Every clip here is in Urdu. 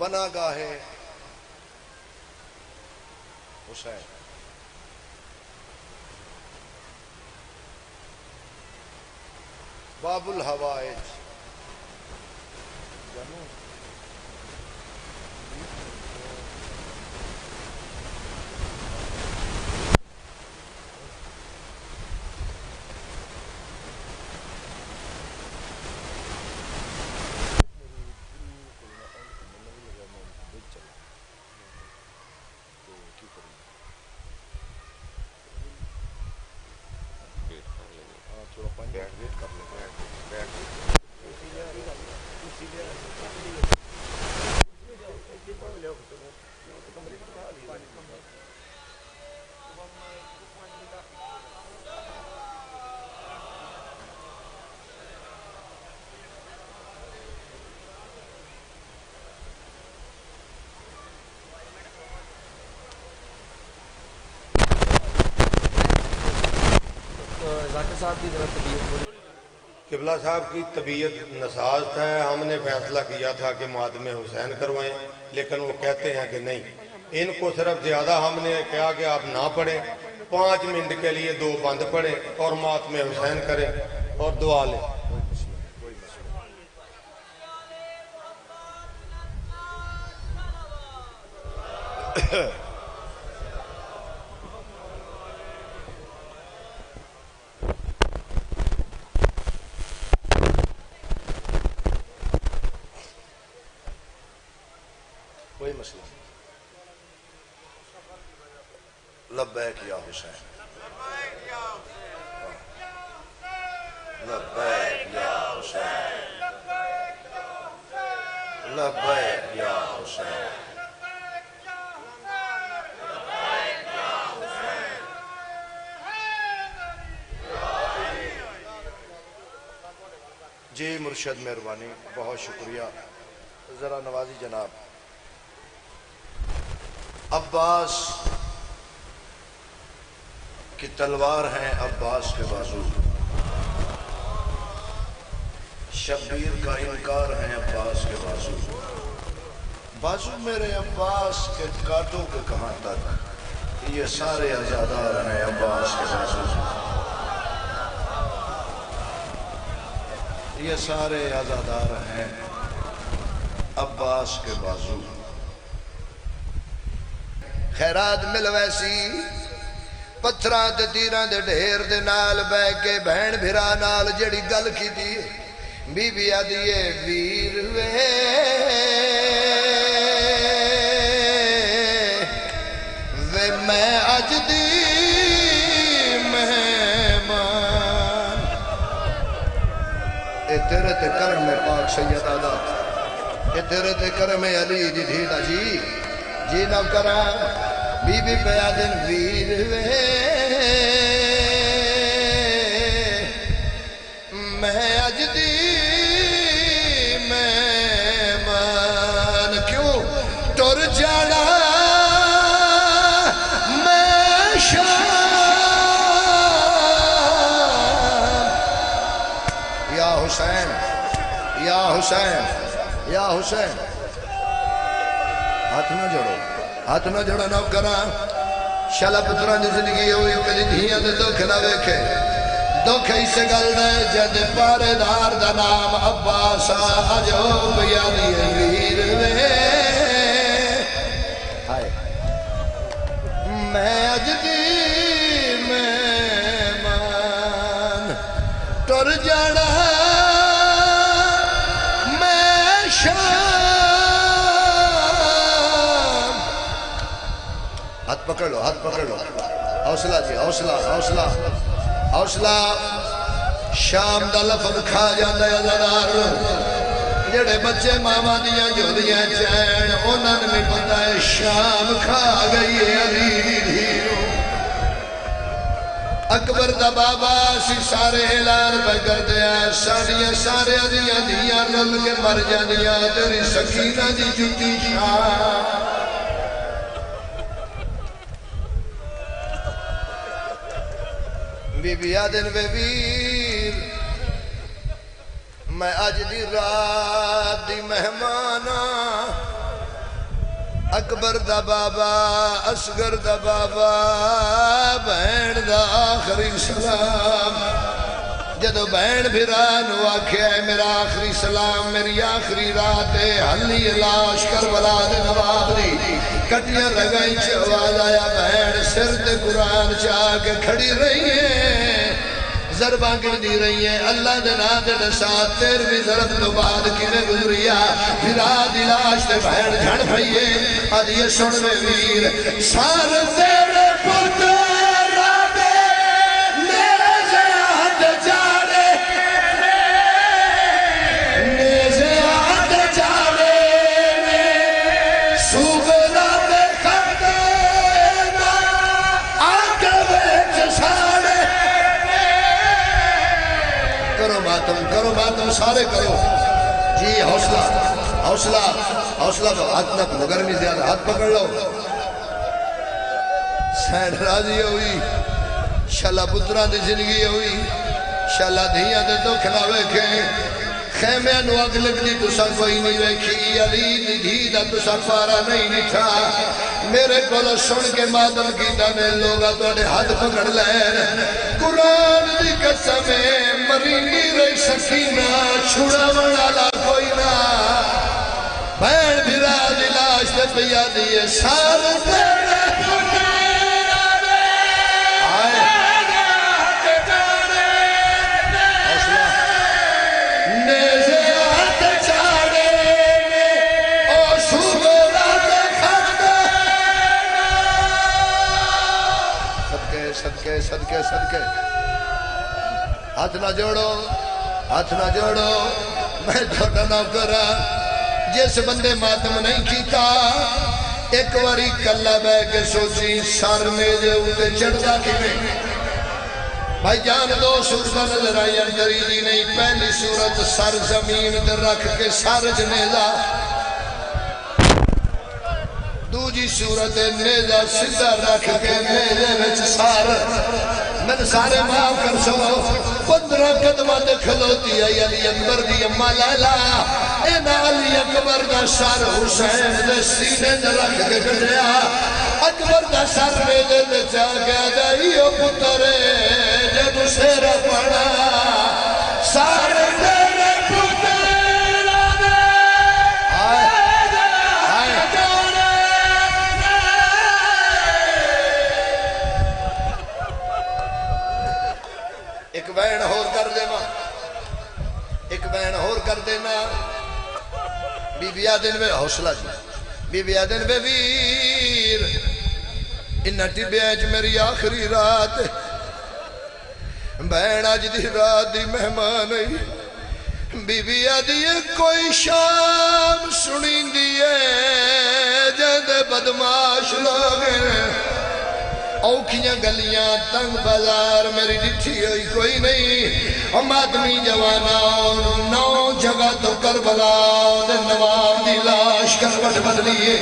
پناہ گاہ حسین. باب الحوائج قبلہ صاحب کی طبیعت نساز ہے. ہم نے فیصلہ کیا تھا کہ ماتم حسین کروائیں، لیکن وہ کہتے ہیں کہ نہیں، ان کو صرف زیادہ ہم نے کہا کہ آپ نہ پڑھیں، 5 منٹ کے لیے 2 بند پڑھیں اور ماتم حسین کریں اور دعا لیں. کوئی مسئلہ نہیں. لبیک یا حسین، لبیک یا حسین، لبیک یا حسین. جی مرشد مہربانی، بہت شکریہ. ذرا نوازی جناب. عباس کی تلوار ہیں عباس کے بازو، شبیر کا انکار ہیں عباس کے بازو. بازو میرے عباس کے کاٹوں کے کہاں تک، یہ سارے عزادار ہیں عباس کے بازو، یہ سارے عزادار ہیں عباس کے بازو. خیرات مل ویسی پتھراں تے تیراں دے ڈھیر دے نال بہ کے بہن بھرا نال جڑی گل کیتی بی بی آدیے ویر وے میں اج دی مہمان. اے تیرے تے کرم پاک سید آدھا، اے تیرے تے کرم علی دی دھیڑا جی جی نہ کرا بی بی پیا دن ویر وے میں اج دی مہمان. کیوں ٹر جانا میں شام یا حسین یا حسین یا حسین. ہاتھ نہ جڑو، ہاتھ نہ جڑو نہ کرا. شالا پتران دی زندگی ہوئی کدی دھیاں دے دکھ نہ ویکھے. دکھ اسے گل دے جد پارے دار دا نام عباس آجو بیانی ویر وے میں اج دی مہمان. ٹر جانا میں شام. ہاتھ پکڑ لو، ہاتھ پکڑ لو. حوصلہ جی، حوصلہ حوصلہ حوصلہ. شام دا لفظ کھا جاندہ ہے عزادار. جڑے بچے ماما دیاں جو دیاں چین انہوں نے بھی پتہ ہے شام کھا گئی ہے علی دھیرو. اکبر دا بابا سی سارے اعلان پہ کر دیا ساڑیاں سارے دیاں دیاں رل کے مر جانیاں تیری سکینہ دی جتی شام. بی بی آدن وے ویر میں آج دی رات دی مہمانا اکبر دا بابا اصغر دا بابا بہن دا آخری سلام جدو بہن بھرانو آکھیا ہے میرا آخری سلام میری آخری رات ہے حلی لاش کربلا دے نواب دی کٹیاں رگائیں چواز آیا بہن سر دے قرآن چاہ کے کھڑی رہی ہے ضرباں گر دی رہی ہیں اللہ دے نا دے نسات تیرویں ضرب تو بعد کی میں گزریا بھرا دی لاش دے بہن جھڑ پھئیے آج یہ سن میں ویر سار تیرے پتر کرو ماتم سارے کرو جی حوصلہ حوصلہ حوصلہ تو ہاتھ نہ پکڑو گرمی زیادہ ہاتھ پکڑ لو سین راضی ہوئی شاللہ پتران دی زندگی ہوئی شاللہ دھیاں دے تو کھلاوے کھیں خیمے انواغ لگنی تو سا کوئی نہیں ویکھی علی دی دھی دا تو سا پارا نہیں تھا میرے کولو سن کے ماتم کی دانے لوگا تو اڑے ہاتھ پکڑ لین قرآن دی قسمیں مرینی رہی سکینہ چھوڑا منالا کوئی نہ بہن بھرا دی لاش دے پیا دیئے سال تیرے صدقے صدقے ہاتھ نہ جوڑو میں چھوٹا نوکرا جس بندے ماتم نہیں کیتا ایک واری کلا بے کے سوچی سر میں دے اٹھے چڑھتا کی میں بھائی جان دو صورتہ نظر آئی اندری دی نہیں پہلی صورت سر زمین در رکھ کے سر جنیزہ دوجی صورت نیزہ سدھا رکھ کے نیزے وچ سار میں سارے معاف کر سو 15 قدمہ دے کھلوتی ہے علی اکبر دی اممہ لالا اینا علی اکبر دا سر حسین دے سینے دے رکھ کے گھڑیا اکبر دا سر نیزے دے چاہ گیا دائیو پترے جب سیرہ پڑا سارے تیرے پترے لانے ایک بین ہور کر دینا بی بی آدن میں حوصلہ جی بی بی آدن میں ویر انہا ٹبیج میری آخری رات بین آج دی رات دی مہمان بی بی آدیے کوئی شام سنین دیئے جہد بدماش لوگے اوکھیاں گلیاں تنگ بازار میری ڈٹھی ہوئی کوئی نہیں ہم آدمی جوانا نو جگہ تو کربلا دے نواب دی لاش کروٹ بدلیے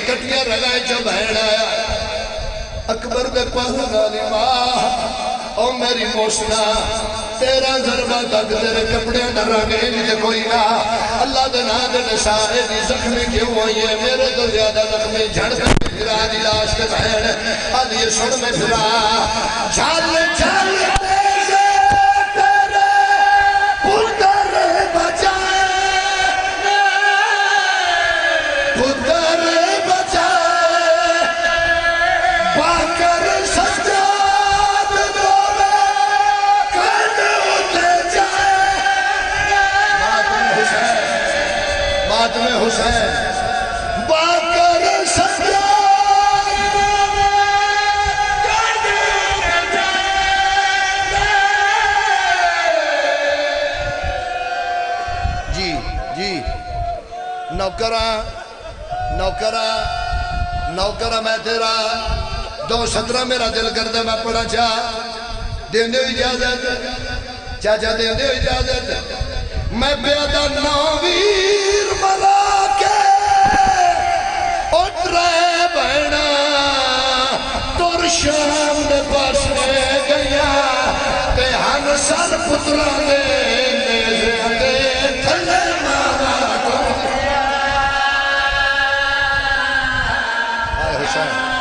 کٹیاں رگائیں جو بہن آیا اکبر دے پہلے نالی ماں او میری موسنا تیرا ضربہ تک تیرے کپڑے نہ رنگے نہیں کوئی نہ اللہ دے نا دے نسائے دی زخمی کیوں ہوئی ہے میرے تو زیادہ زخمی جھڑ میں پھرا دی لاش کے بہن آدھی سن میں پھرا چال چال تیزے تیرے پتر بچائے پتر بچائے باکر سجاد دولے کن اٹھے جائے ماتم حسین باکر سجاد جی جی نوکرہ میں تیرا 2:17 میرا دل کردہ میں پڑھا چاہ دیں دے اجازت چاچا دیں دے اجازت میں بیادہ نویر ملا کے اترے بہنا تور شام دے پاس میں گیا تے ہم سر پترہ دے نیزے دے تھلے مانا کو حسین